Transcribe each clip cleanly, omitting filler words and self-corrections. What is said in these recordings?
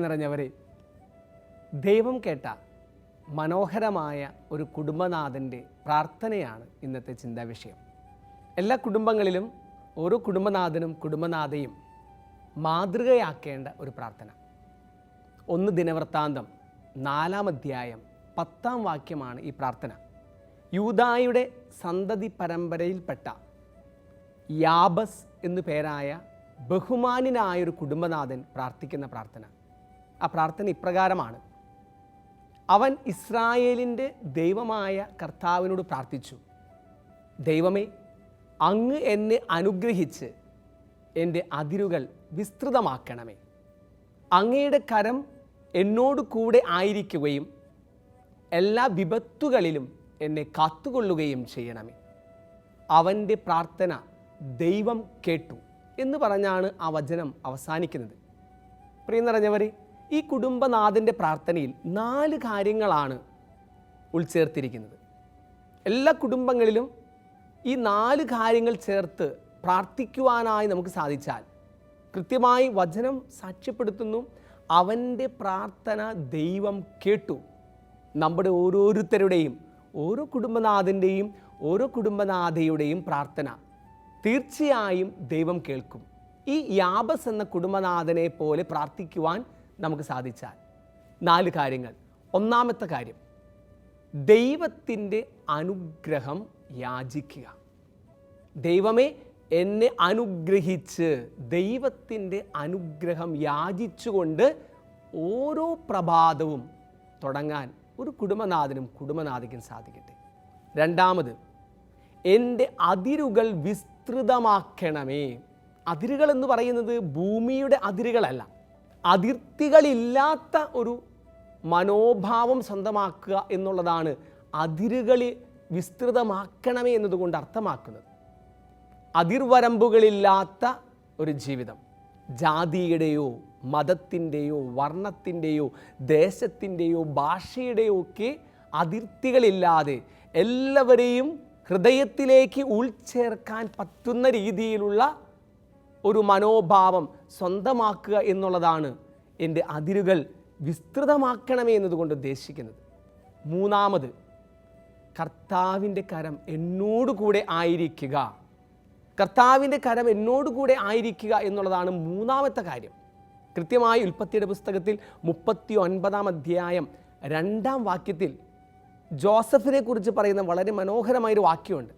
നിറഞ്ഞവരെ, ദൈവം കേട്ട മനോഹരമായ ഒരു കുടുംബനാഥൻ്റെ പ്രാർത്ഥനയാണ് ഇന്നത്തെ ചിന്താവിഷയം. എല്ലാ കുടുംബങ്ങളിലും ഓരോ കുടുംബനാഥനും കുടുംബനാഥയും മാതൃകയാക്കേണ്ട ഒരു പ്രാർത്ഥന. 1 ദിനവൃത്താന്തം 4-ാം അധ്യായം 10-ാം വാക്യമാണ് ഈ പ്രാർത്ഥന. യൂദായുടെ സന്തതി പരമ്പരയിൽപ്പെട്ട യാബസ് എന്നു പേരായ ബഹുമാന്യനായൊരു കുടുംബനാഥൻ പ്രാർത്ഥിക്കുന്ന പ്രാർത്ഥന. ആ പ്രാർത്ഥന ഇപ്രകാരമാണ്: അവൻ ഇസ്രായേലിൻ്റെ ദൈവമായ കർത്താവിനോട് പ്രാർത്ഥിച്ചു, ദൈവമേ, അങ്ങ് എന്നെ അനുഗ്രഹിച്ച് എൻ്റെ അതിരുകൾ വിസ്തൃതമാക്കണമേ. അങ്ങയുടെ കരം എന്നോട് കൂടെ ആയിരിക്കുകയും എല്ലാ വിപത്തുകളിലും എന്നെ കാത്തുകൊള്ളുകയും ചെയ്യണമേ. അവൻ്റെ പ്രാർത്ഥന ദൈവം കേട്ടു എന്ന് പറഞ്ഞാണ് ആ വചനം അവസാനിക്കുന്നത്. പ്രിയം നിറഞ്ഞവരെ, ഈ കുടുംബനാഥൻ്റെ പ്രാർത്ഥനയിൽ 4 കാര്യങ്ങളാണ് ഉൾച്ചേർത്തിരിക്കുന്നത്. എല്ലാ കുടുംബങ്ങളിലും ഈ 4 കാര്യങ്ങൾ ചേർത്ത് പ്രാർത്ഥിക്കുവാനായി നമുക്ക് സാധിച്ചാൽ, കൃത്യമായി വചനം സാക്ഷ്യപ്പെടുത്തുന്നു, അവൻ്റെ പ്രാർത്ഥന ദൈവം കേട്ടു. നമ്മുടെ ഓരോരുത്തരുടെയും, ഓരോ കുടുംബനാഥൻ്റെയും ഓരോ കുടുംബനാഥയുടെയും പ്രാർത്ഥന തീർച്ചയായും ദൈവം കേൾക്കും. ഈ യാബസ് എന്ന കുടുംബനാഥനെ പോലെ പ്രാർത്ഥിക്കുവാൻ നമുക്ക് സാധിച്ചാൽ 4 കാര്യങ്ങൾ. 1-ാമത്തെ കാര്യം, ദൈവത്തിൻ്റെ അനുഗ്രഹം യാചിക്കുക. ദൈവമേ, എന്നെ അനുഗ്രഹിച്ച് ദൈവത്തിൻ്റെ അനുഗ്രഹം യാചിച്ചുകൊണ്ട് ഓരോ പ്രഭാതവും തുടങ്ങാൻ ഒരു കുടുംബനാഥനും കുടുംബനാഥിക്കും സാധിക്കട്ടെ. 2-ാമത്, എൻ്റെ അതിരുകൾ വിസ്തൃതമാക്കണമേ. അതിരുകൾ എന്ന് പറയുന്നത് ഭൂമിയുടെ അതിരുകളല്ല, അതിർത്തികളില്ലാത്ത ഒരു മനോഭാവം സ്വന്തമാക്കുക എന്നുള്ളതാണ് അതിരുകൾ വിസ്തൃതമാക്കണമേ എന്നതുകൊണ്ട് അർത്ഥമാക്കുന്നത്. അതിർവരമ്പുകളില്ലാത്ത ഒരു ജീവിതം, ജാതിയുടെയോ മതത്തിൻ്റെയോ വർണ്ണത്തിൻ്റെയോ ദേശത്തിൻ്റെയോ ഭാഷയുടെയോ ഒക്കെ അതിർത്തികളില്ലാതെ എല്ലാവരെയും ഹൃദയത്തിലേക്ക് ഉൾച്ചേർക്കാൻ പറ്റുന്ന രീതിയിലുള്ള ഒരു മനോഭാവം സ്വന്തമാക്കുക എന്നുള്ളതാണ് എൻ്റെ അതിരുകൾ വിസ്തൃതമാക്കണമേ എന്നതുകൊണ്ട് ഉദ്ദേശിക്കുന്നത്. 3-ാമത്, കർത്താവിൻ്റെ കരം എന്നോടുകൂടെ ആയിരിക്കുക. കർത്താവിൻ്റെ കരം എന്നോടുകൂടെ ആയിരിക്കുക എന്നുള്ളതാണ് 3-ാമത്തെ കാര്യം. കൃത്യമായി ഉൽപ്പത്തിയുടെ പുസ്തകത്തിൽ 39-ാം അധ്യായം 2-ാം വാക്യത്തിൽ ജോസഫിനെ കുറിച്ച് പറയുന്ന വളരെ മനോഹരമായൊരു വാക്യമുണ്ട്.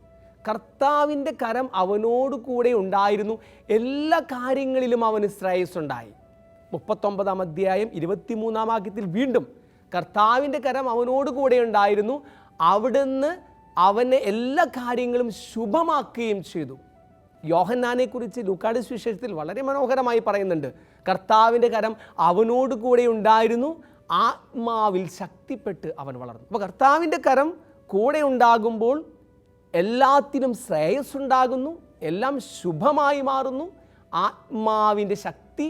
കർത്താവിൻ്റെ കരം അവനോട് കൂടെ ഉണ്ടായിരുന്നു, എല്ലാ കാര്യങ്ങളിലും അവന് ശ്രേയസ്സുണ്ടായി. 39-ാം അധ്യായം 23-ാം വാക്യത്തിൽ വീണ്ടും കർത്താവിൻ്റെ കരം അവനോട് കൂടെ ഉണ്ടായിരുന്നു, അവിടുന്ന് അവനെ എല്ലാ കാര്യങ്ങളും ശുഭമാക്കുകയും ചെയ്തു. യോഹന്നാനെ കുറിച്ച് ലൂക്കായുടെ സുവിശേഷത്തിൽ വളരെ മനോഹരമായി പറയുന്നുണ്ട്, കർത്താവിൻ്റെ കരം അവനോട് കൂടെ ഉണ്ടായിരുന്നു, ആത്മാവിൽ ശക്തിപ്പെട്ട് അവൻ വളർന്നു. അപ്പോൾ കർത്താവിൻ്റെ കരം കൂടെ ഉണ്ടാകുമ്പോൾ എല്ലാത്തിനും ശ്രേയസ്സുണ്ടാകുന്നു, എല്ലാം ശുഭമായി മാറുന്നു. ആത്മാവിൻ്റെ ശക്തി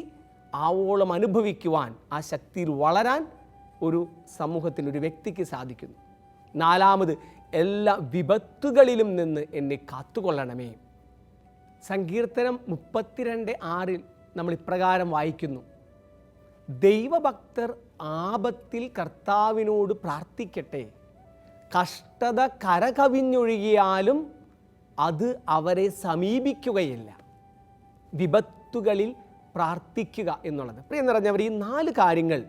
ആവോളം അനുഭവിക്കുവാൻ, ആ ശക്തിയിൽ വളരാൻ ഒരു സമൂഹത്തിൽ ഒരു വ്യക്തിക്ക് സാധിക്കുന്നു. 4-ാമത്, എല്ലാ വിപത്തുകളിലും നിന്ന് എന്നെ കാത്തുകൊള്ളണമേ. സങ്കീർത്തനം 32:6 നമ്മൾ ഇപ്രകാരം വായിക്കുന്നു: ദൈവഭക്തർ ആപത്തിൽ കർത്താവിനോട് പ്രാർത്ഥിക്കട്ടെ, കഷ്ടത കരകവിഞ്ഞൊഴുകിയാലും അത് അവരെ സമീപിക്കുകയില്ല. വിപത്തുകളിൽ പ്രാർത്ഥിക്കുക എന്നുള്ളത്. പ്രിയം നിറഞ്ഞവർ, ഈ 4 കാര്യങ്ങൾ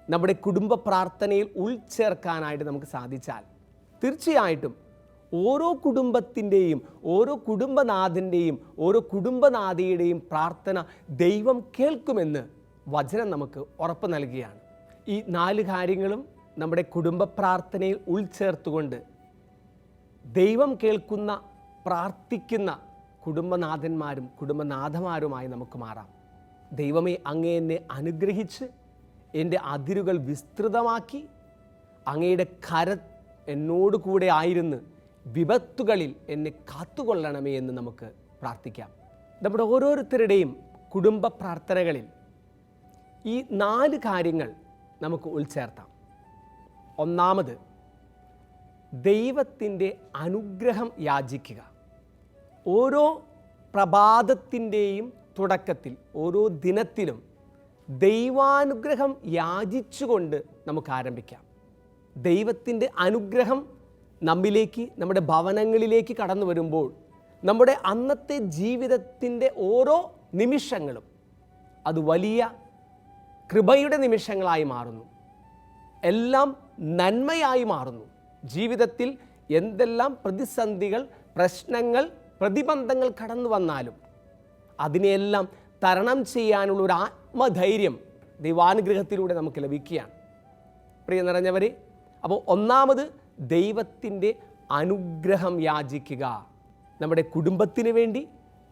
നമ്മുടെ കുടുംബ പ്രാർത്ഥനയിൽ ഉൾച്ചേർക്കാനായിട്ട് നമുക്ക് സാധിച്ചാൽ തീർച്ചയായിട്ടും ഓരോ കുടുംബത്തിൻ്റെയും ഓരോ കുടുംബനാഥൻ്റെയും ഓരോ കുടുംബനാഥയുടെയും പ്രാർത്ഥന ദൈവം കേൾക്കുമെന്ന് വചനം നമുക്ക് ഉറപ്പ് നൽകുകയാണ്. ഈ 4 കാര്യങ്ങളും നമ്മുടെ കുടുംബ പ്രാർത്ഥനയിൽ ഉൾച്ചേർത്തുകൊണ്ട് ദൈവം കേൾക്കുന്ന, പ്രാർത്ഥിക്കുന്ന കുടുംബനാഥന്മാരും കുടുംബനാഥമാരുമായി നമുക്ക് മാറാം. ദൈവമേ, അങ്ങേ എന്നെ അനുഗ്രഹിച്ച് എൻ്റെ അതിരുകൾ വിസ്തൃതമാക്കി, അങ്ങയുടെ കരം എന്നോട് കൂടെ ആയിരുന്ന് വിപത്തുകളിൽ എന്നെ കാത്തുകൊള്ളണമേ എന്ന് നമുക്ക് പ്രാർത്ഥിക്കാം. നമ്മുടെ ഓരോരുത്തരുടെയും കുടുംബ പ്രാർത്ഥനകളിൽ ഈ 4 കാര്യങ്ങൾ നമുക്ക് ഉൾച്ചേർത്താം. 1-ാമത്, ദൈവത്തിൻ്റെ അനുഗ്രഹം യാചിക്കുക. ഓരോ പ്രഭാതത്തിൻ്റെയും തുടക്കത്തിൽ, ഓരോ ദിനത്തിലും ദൈവാനുഗ്രഹം യാചിച്ചുകൊണ്ട് നമുക്ക് ആരംഭിക്കാം. ദൈവത്തിൻ്റെ അനുഗ്രഹം നമ്മിലേക്ക്, നമ്മുടെ ഭവനങ്ങളിലേക്ക് കടന്നു വരുമ്പോൾ നമ്മുടെ അന്നത്തെ ജീവിതത്തിൻ്റെ ഓരോ നിമിഷങ്ങളും അത് വലിയ കൃപയുടെ നിമിഷങ്ങളായി മാറുന്നു. എല്ലാം നന്മയായി മാറുന്നു. ജീവിതത്തിൽ എന്തെല്ലാം പ്രതിസന്ധികൾ, പ്രശ്നങ്ങൾ, പ്രതിബന്ധങ്ങൾ കടന്നു വന്നാലും അതിനെയെല്ലാം തരണം ചെയ്യാനുള്ള ഒരു ആത്മധൈര്യം ദൈവാനുഗ്രഹത്തിലൂടെ നമുക്ക് ലഭിക്കുകയാണ്. പ്രിയ നിറഞ്ഞവരെ, അപ്പോൾ ഒന്നാമത് ദൈവത്തിൻ്റെ അനുഗ്രഹം യാചിക്കുക. നമ്മുടെ കുടുംബത്തിന് വേണ്ടി,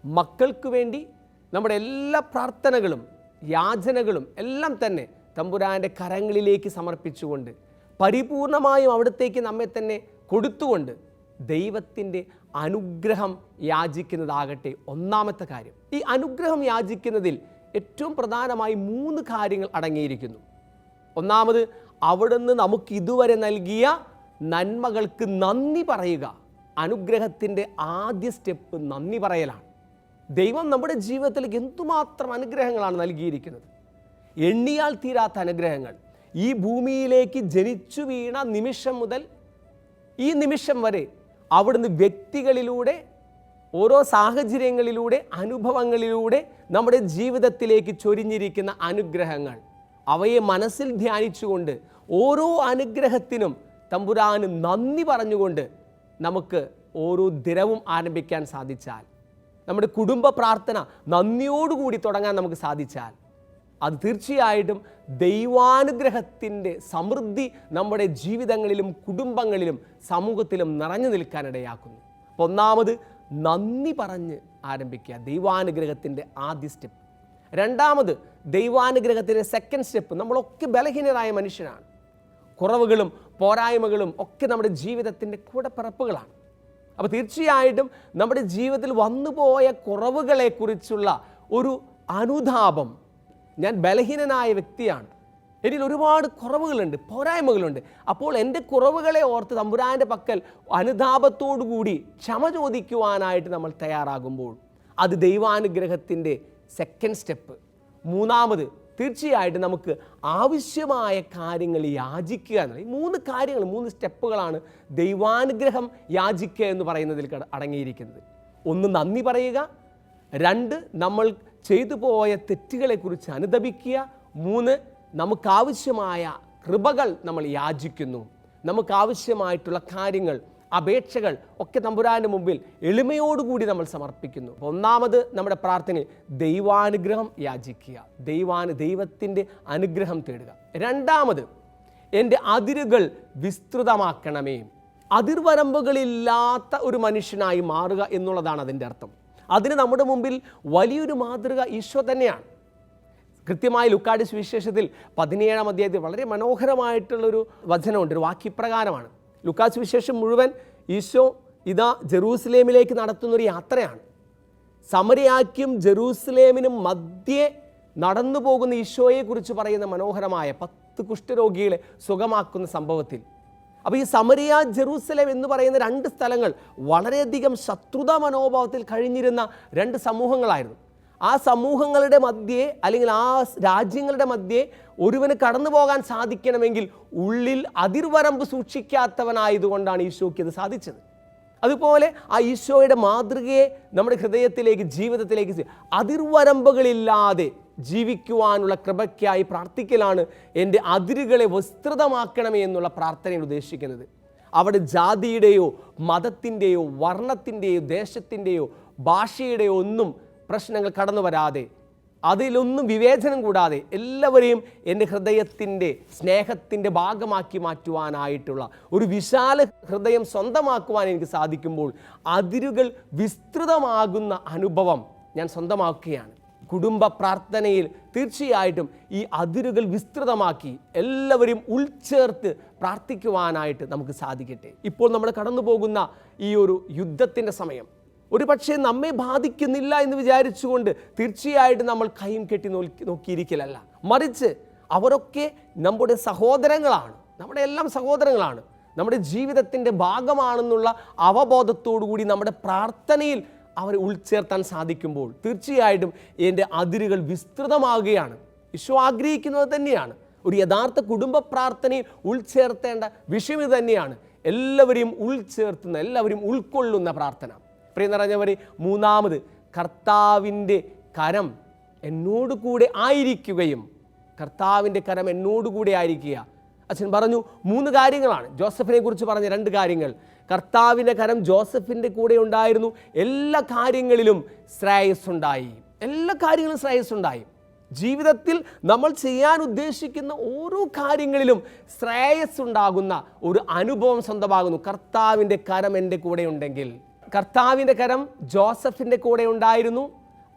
മക്കൾക്ക് വേണ്ടി നമ്മുടെ എല്ലാ പ്രാർത്ഥനകളും യാചനകളും എല്ലാം തന്നെ തമ്പുരാൻ്റെ കരങ്ങളിലേക്ക് സമർപ്പിച്ചുകൊണ്ട് പരിപൂർണമായും അവിടത്തേക്ക് നമ്മെ തന്നെ കൊടുത്തുകൊണ്ട് ദൈവത്തിൻ്റെ അനുഗ്രഹം യാചിക്കുന്നതാകട്ടെ ഒന്നാമത്തെ കാര്യം. ഈ അനുഗ്രഹം യാചിക്കുന്നതിൽ ഏറ്റവും പ്രധാനമായി 3 കാര്യങ്ങൾ അടങ്ങിയിരിക്കുന്നു. ഒന്നാമത്, അവിടുന്ന് നമുക്ക് ഇതുവരെ നൽകിയ നന്മകൾക്ക് നന്ദി പറയുക. അനുഗ്രഹത്തിൻ്റെ ആദ്യ സ്റ്റെപ്പ് നന്ദി പറയലാണ്. ദൈവം നമ്മുടെ ജീവിതത്തിലേക്ക് എന്തുമാത്രം അനുഗ്രഹങ്ങളാണ് നൽകിയിരിക്കുന്നത്. എണ്ണിയാൽ തീരാത്ത അനുഗ്രഹങ്ങൾ. ഈ ഭൂമിയിലേക്ക് ജനിച്ചു വീണ നിമിഷം മുതൽ ഈ നിമിഷം വരെ അവിടുന്ന് വ്യക്തികളിലൂടെ, ഓരോ സാഹചര്യങ്ങളിലൂടെ, അനുഭവങ്ങളിലൂടെ നമ്മുടെ ജീവിതത്തിലേക്ക് ചൊരിഞ്ഞിരിക്കുന്ന അനുഗ്രഹങ്ങൾ, അവയെ മനസ്സിൽ ധ്യാനിച്ചുകൊണ്ട് ഓരോ അനുഗ്രഹത്തിനും തമ്പുരാന് നന്ദി പറഞ്ഞുകൊണ്ട് നമുക്ക് ഓരോ ദിനവും ആരംഭിക്കാൻ സാധിച്ചാൽ, നമ്മുടെ കുടുംബ പ്രാർത്ഥന നന്ദിയോടുകൂടി തുടങ്ങാൻ നമുക്ക് സാധിച്ചാൽ, അത് തീർച്ചയായിട്ടും ദൈവാനുഗ്രഹത്തിൻ്റെ സമൃദ്ധി നമ്മുടെ ജീവിതങ്ങളിലും കുടുംബങ്ങളിലും സമൂഹത്തിലും നിറഞ്ഞു നിൽക്കാനിടയാക്കുന്നു. അപ്പോൾ ഒന്നാമത് നന്ദി പറഞ്ഞ് ആരംഭിക്കുക, ദൈവാനുഗ്രഹത്തിൻ്റെ ആദ്യ സ്റ്റെപ്പ്. രണ്ടാമത് ദൈവാനുഗ്രഹത്തിൻ്റെ സെക്കൻഡ് സ്റ്റെപ്പ്. നമ്മളൊക്കെ ബലഹീനരായ മനുഷ്യരാണ്. കുറവുകളും പോരായ്മകളും ഒക്കെ നമ്മുടെ ജീവിതത്തിൻ്റെ കൂടപ്പിറപ്പുകളാണ്. അപ്പോൾ തീർച്ചയായിട്ടും നമ്മുടെ ജീവിതത്തിൽ വന്നുപോയ കുറവുകളെക്കുറിച്ചുള്ള ഒരു അനുതാപം, ഞാൻ ബലഹീനനായ വ്യക്തിയാണ്, എന്നിൽ ഒരുപാട് കുറവുകളുണ്ട്, പോരായ്മകളുണ്ട്. അപ്പോൾ എൻ്റെ കുറവുകളെ ഓർത്ത് തമ്പുരാൻ്റെ പക്കൽ അനുതാപത്തോടുകൂടി ക്ഷമ ചോദിക്കുവാനായിട്ട് നമ്മൾ തയ്യാറാകുമ്പോൾ അത് ദൈവാനുഗ്രഹത്തിൻ്റെ സെക്കൻഡ് സ്റ്റെപ്പ്. മൂന്നാമത്, തീർച്ചയായിട്ടും നമുക്ക് ആവശ്യമായ കാര്യങ്ങൾ യാചിക്കുക എന്നുള്ള ഈ 3 കാര്യങ്ങൾ, 3 സ്റ്റെപ്പുകളാണ് ദൈവാനുഗ്രഹം യാചിക്കുക എന്ന് പറയുന്നതിൽ അടങ്ങിയിരിക്കുന്നത്. 1, നന്ദി പറയുക. 2, നമ്മൾ ചെയ്തു പോയ തെറ്റുകളെക്കുറിച്ച് അനുതപിക്കുക. 3, നമുക്കാവശ്യമായ കൃപകൾ നമ്മൾ യാചിക്കുന്നു. നമുക്കാവശ്യമായിട്ടുള്ള കാര്യങ്ങൾ, അപേക്ഷകൾ ഒക്കെ തമ്പുരാൻ്റെ മുമ്പിൽ എളിമയോടുകൂടി നമ്മൾ സമർപ്പിക്കുന്നു. ഒന്നാമത് നമ്മുടെ പ്രാർത്ഥനയിൽ ദൈവാനുഗ്രഹം യാചിക്കുക, ദൈവത്തിൻ്റെ അനുഗ്രഹം തേടുക. രണ്ടാമത്, എൻ്റെ അതിരുകൾ വിസ്തൃതമാക്കണമേ. അതിർവരമ്പുകളില്ലാത്ത ഒരു മനുഷ്യനായി മാറുക എന്നുള്ളതാണ് അതിൻ്റെ അർത്ഥം. അതിന് നമ്മുടെ മുമ്പിൽ വലിയൊരു മാതൃക ഈശോ തന്നെയാണ്. കൃത്യമായി ലൂക്കായുടെ സുവിശേഷത്തിൽ 17-ാം അധ്യായത്തിൽ വളരെ മനോഹരമായിട്ടുള്ളൊരു വചനമുണ്ട്, ഒരു വാക്യപ്രകാരമാണ്. ലൂക്കാ സുവിശേഷം മുഴുവൻ ഈശോ ഇതാ ജെറൂസലേമിലേക്ക് നടത്തുന്നൊരു യാത്രയാണ്. സമരിയാക്കും ജെറൂസലേമിനും മധ്യേ നടന്നു പോകുന്ന ഈശോയെക്കുറിച്ച് പറയുന്ന മനോഹരമായ 10 കുഷ്ഠരോഗികളെ സുഖമാക്കുന്ന സംഭവത്തിൽ. അപ്പോൾ ഈ സമരിയ, ജെറൂസലേം എന്ന് പറയുന്ന 2 സ്ഥലങ്ങൾ വളരെയധികം ശത്രുതാ മനോഭാവത്തിൽ കഴിഞ്ഞിരുന്ന 2 സമൂഹങ്ങളായിരുന്നു. ആ സമൂഹങ്ങളുടെ മധ്യേ, അല്ലെങ്കിൽ ആ രാജ്യങ്ങളുടെ മധ്യേ ഒരുവന് കടന്നു പോകാൻ സാധിക്കണമെങ്കിൽ ഉള്ളിൽ അതിർവരമ്പ് സൂക്ഷിക്കാത്തവനായതുകൊണ്ടാണ് ഈശോയ്ക്ക് അത് സാധിച്ചത്. അതുപോലെ ആ ഈശോയുടെ മാതൃകയെ നമ്മുടെ ഹൃദയത്തിലേക്ക്, ജീവിതത്തിലേക്ക് അതിർവരമ്പുകളില്ലാതെ ജീവിക്കുവാനുള്ള കൃപയ്ക്കായി പ്രാർത്ഥിക്കലാണ് എൻ്റെ അതിരുകളെ വിസ്തൃതമാക്കണമേ എന്നുള്ള പ്രാർത്ഥനയിൽ ഉദ്ദേശിക്കുന്നത്. അവിടെ ജാതിയുടെയോ മതത്തിൻ്റെയോ വർണ്ണത്തിൻ്റെയോ ദേശത്തിൻ്റെയോ ഭാഷയുടെയോ ഒന്നും പ്രശ്നങ്ങൾ കടന്നു വരാതെ, അതിലൊന്നും വിവേചനം കൂടാതെ എല്ലാവരെയും എൻ്റെ ഹൃദയത്തിൻ്റെ സ്നേഹത്തിൻ്റെ ഭാഗമാക്കി മാറ്റുവാനായിട്ടുള്ള ഒരു വിശാല ഹൃദയം സ്വന്തമാക്കുവാൻ എനിക്ക് സാധിക്കുമ്പോൾ അതിരുകൾ വിസ്തൃതമാകുന്ന അനുഭവം ഞാൻ സ്വന്തമാക്കുകയാണ്. കുടുംബ പ്രാർത്ഥനയിൽ തീർച്ചയായിട്ടും ഈ അതിരുകൾ വിസ്തൃതമാക്കി എല്ലാവരെയും ഉൾച്ചേർത്ത് പ്രാർത്ഥിക്കുവാനായിട്ട് നമുക്ക് സാധിക്കട്ടെ. ഇപ്പോൾ നമ്മൾ കടന്നു പോകുന്ന ഈ ഒരു യുദ്ധത്തിൻ്റെ സമയം ഒരു പക്ഷേ നമ്മെ ബാധിക്കുന്നില്ല എന്ന് വിചാരിച്ചുകൊണ്ട് തീർച്ചയായിട്ടും നമ്മൾ കൈയും കെട്ടി നോക്കിയിരിക്കലല്ല, മറിച്ച് അവരൊക്കെ നമ്മുടെ സഹോദരങ്ങളാണ്, നമ്മുടെ എല്ലാം സഹോദരങ്ങളാണ്, നമ്മുടെ ജീവിതത്തിൻ്റെ ഭാഗമാണെന്നുള്ള അവബോധത്തോടുകൂടി നമ്മുടെ പ്രാർത്ഥനയിൽ അവരെ ഉൾച്ചേർത്താൻ സാധിക്കുമ്പോൾ തീർച്ചയായിട്ടും എൻ്റെ അതിരുകൾ വിസ്തൃതമാകുകയാണ്. ഈശോ ആഗ്രഹിക്കുന്നത് തന്നെയാണ്. ഒരു യഥാർത്ഥ കുടുംബ പ്രാർത്ഥനയിൽ ഉൾച്ചേർത്തേണ്ട വിഷയം ഇത് തന്നെയാണ്. എല്ലാവരെയും ഉൾച്ചേർത്തുന്ന, എല്ലാവരെയും ഉൾക്കൊള്ളുന്ന പ്രാർത്ഥന. പ്രിയ നിറഞ്ഞവരെ, മൂന്നാമത്, കർത്താവിൻ്റെ കരം എന്നോട് കൂടെ ആയിരിക്കുകയും. കർത്താവിൻ്റെ കരം എന്നോട് കൂടെ ആയിരിക്കുക. അച്ഛൻ പറഞ്ഞു 3 കാര്യങ്ങളാണ്. ജോസഫിനെ കുറിച്ച് പറഞ്ഞ 2 കാര്യങ്ങൾ. കർത്താവിൻ്റെ കരം ജോസഫിൻ്റെ കൂടെ ഉണ്ടായിരുന്നു. എല്ലാ കാര്യങ്ങളിലും ശ്രേയസ്സുണ്ടായി. എല്ലാ കാര്യങ്ങളും ശ്രേയസ്സുണ്ടായി. ജീവിതത്തിൽ നമ്മൾ ചെയ്യാൻ ഉദ്ദേശിക്കുന്ന ഓരോ കാര്യങ്ങളിലും ശ്രേയസ്സുണ്ടാകുന്ന ഒരു അനുഭവം സ്വന്തമാകുന്നു. കർത്താവിൻ്റെ കരം എൻ്റെ കൂടെ ഉണ്ടെങ്കിൽ. കർത്താവിൻ്റെ കരം ജോസഫിൻ്റെ കൂടെ ഉണ്ടായിരുന്നു.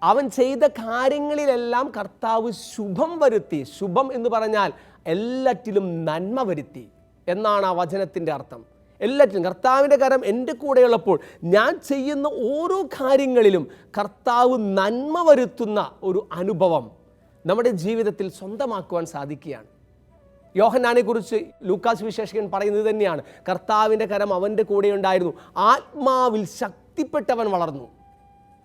അവൻ ചെയ്ത കാര്യങ്ങളിലെല്ലാം കർത്താവ് ശുഭം വരുത്തി. ശുഭം എന്ന് പറഞ്ഞാൽ എല്ലാറ്റിലും നന്മ വരുത്തി എന്നാണ് ആ വചനത്തിൻ്റെ അർത്ഥം. എല്ലാറ്റിലും കർത്താവിൻ്റെ കരം എൻ്റെ കൂടെയുള്ളപ്പോൾ ഞാൻ ചെയ്യുന്ന ഓരോ കാര്യങ്ങളിലും കർത്താവ് നന്മ വരുത്തുന്ന ഒരു അനുഭവം നമ്മുടെ ജീവിതത്തിൽ സ്വന്തമാക്കുവാൻ സാധിക്കുകയാണ്. യോഹന്നാനെക്കുറിച്ച് ലൂക്കാസ് വിശേഷകൻ പറയുന്നത് തന്നെയാണ്, കർത്താവിൻ്റെ കരം അവൻ്റെ കൂടെ ഉണ്ടായിരുന്നു, ആത്മാവിൽ ശക്തിപ്പെട്ടവൻ വളർന്നു.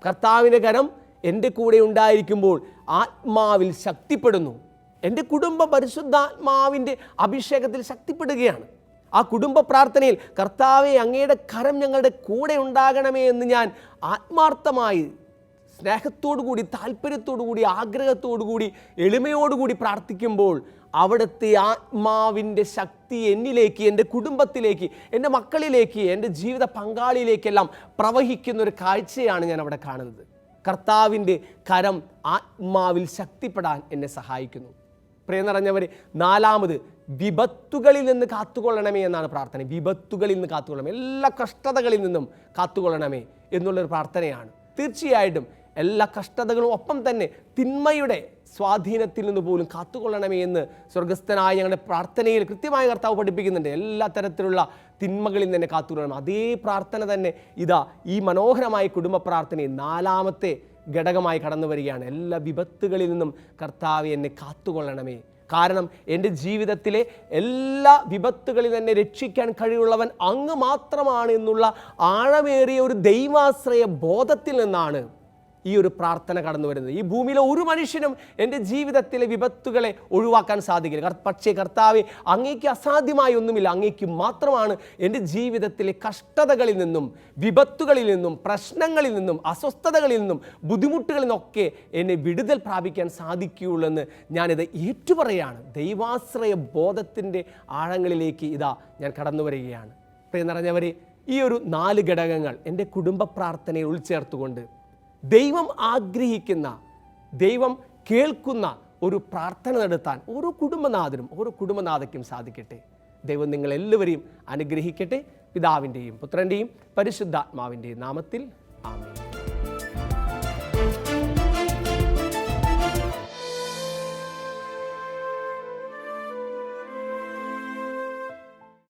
കർത്താവിൻ്റെ കരം എൻ്റെ കൂടെ ഉണ്ടായിരിക്കുമ്പോൾ ആത്മാവിൽ ശക്തിപ്പെടുന്നു. എൻ്റെ കുടുംബം പരിശുദ്ധാത്മാവിൻ്റെ അഭിഷേകത്തിൽ ശക്തിപ്പെടുകയാണ്. ആ കുടുംബ പ്രാർത്ഥനയിൽ കർത്താവെ, അങ്ങയുടെ കരം ഞങ്ങളുടെ കൂടെ ഉണ്ടാകണമേ എന്ന് ഞാൻ ആത്മാർത്ഥമായി, സ്നേഹത്തോടുകൂടി, താല്പര്യത്തോടുകൂടി, ആഗ്രഹത്തോടുകൂടി, എളിമയോടുകൂടി പ്രാർത്ഥിക്കുമ്പോൾ അവിടുത്തെ ആത്മാവിൻ്റെ ശക്തി എന്നിലേക്ക്, എൻ്റെ കുടുംബത്തിലേക്ക്, എൻ്റെ മക്കളിലേക്ക്, എൻ്റെ ജീവിത പങ്കാളിയിലേക്കെല്ലാം പ്രവഹിക്കുന്നൊരു കാഴ്ചയാണ് ഞാൻ അവിടെ കാണുന്നത്. കർത്താവിൻ്റെ കരം ആത്മാവിൽ ശക്തിപ്പെടാൻ എന്നെ സഹായിക്കുന്നു. പ്രിയ നിറഞ്ഞവരെ, നാലാമത്, വിപത്തുകളിൽ നിന്ന് കാത്തുകൊള്ളണമേ എന്നാണ് പ്രാർത്ഥന. വിപത്തുകളിൽ നിന്ന് കാത്തുകൊള്ളണമേ, എല്ലാ കഷ്ടതകളിൽ നിന്നും കാത്തുകൊള്ളണമേ എന്നുള്ളൊരു പ്രാർത്ഥനയാണ്. തീർച്ചയായിട്ടും എല്ലാ കഷ്ടതകളും ഒപ്പം തന്നെ തിന്മയുടെ സ്വാധീനത്തിൽ നിന്ന് പോലും കാത്തുകൊള്ളണമേ എന്ന് സ്വർഗസ്ഥനായ ഞങ്ങളുടെ പ്രാർത്ഥനയിൽ കൃത്യമായി കർത്താവ് പഠിപ്പിക്കുന്നുണ്ട്. എല്ലാ തരത്തിലുള്ള തിന്മകളിൽ നിന്ന് തന്നെ കാത്തുകൊള്ളണം. അതേ പ്രാർത്ഥന തന്നെ ഇതാ ഈ മനോഹരമായ കുടുംബ പ്രാർത്ഥനയിൽ 4ാമത്തെ ഘടകമായി കടന്നു വരികയാണ്. എല്ലാ വിപത്തുകളിൽ നിന്നും കർത്താവെ എന്നെ കാത്തുകൊള്ളണമേ. കാരണം എൻ്റെ ജീവിതത്തിലെ എല്ലാ വിപത്തുകളിൽ തന്നെ രക്ഷിക്കാൻ കഴിവുള്ളവൻ അങ്ങ് മാത്രമാണ് എന്നുള്ള ആഴമേറിയ ഒരു ദൈവാശ്രയ ബോധത്തിൽ നിന്നാണ് ഈ ഒരു പ്രാർത്ഥന കടന്നു വരുന്നത്. ഈ ഭൂമിയിലെ ഒരു മനുഷ്യനും എൻ്റെ ജീവിതത്തിലെ വിപത്തുകളെ ഒഴിവാക്കാൻ സാധിക്കില്ല. പക്ഷേ കർത്താവെ, അങ്ങേക്ക് അസാധ്യമായി ഒന്നുമില്ല. അങ്ങേക്ക് മാത്രമാണ് എൻ്റെ ജീവിതത്തിലെ കഷ്ടതകളിൽ നിന്നും, വിപത്തുകളിൽ നിന്നും, പ്രശ്നങ്ങളിൽ നിന്നും, അസ്വസ്ഥതകളിൽ നിന്നും, ബുദ്ധിമുട്ടുകളിൽ നിന്നൊക്കെ എന്നെ വിടുതൽ പ്രാപിക്കാൻ സാധിക്കുകയുള്ളൂ എന്ന് ഞാനിത് ഏറ്റുപറയാണ്. ദൈവാശ്രയ ബോധത്തിൻ്റെ ആഴങ്ങളിലേക്ക് ഇതാ ഞാൻ കടന്നു വരികയാണ്. പ്രിയ നിറഞ്ഞവരെ, ഈ ഒരു 4 ഘടകങ്ങൾ എൻ്റെ കുടുംബ പ്രാർത്ഥനയിൽ ഉൾച്ചേർത്തുകൊണ്ട് ദൈവം ആഗ്രഹിക്കുന്ന, ദൈവം കേൾക്കുന്ന ഒരു പ്രാർത്ഥന നടത്താൻ ഓരോ കുടുംബനാഥനും ഓരോ കുടുംബനാഥയ്ക്കും സാധിക്കട്ടെ. ദൈവം നിങ്ങളെല്ലാവരെയും അനുഗ്രഹിക്കട്ടെ. പിതാവിൻ്റെയും പുത്രൻ്റെയും പരിശുദ്ധാത്മാവിൻ്റെയും നാമത്തിൽ ആമേൻ.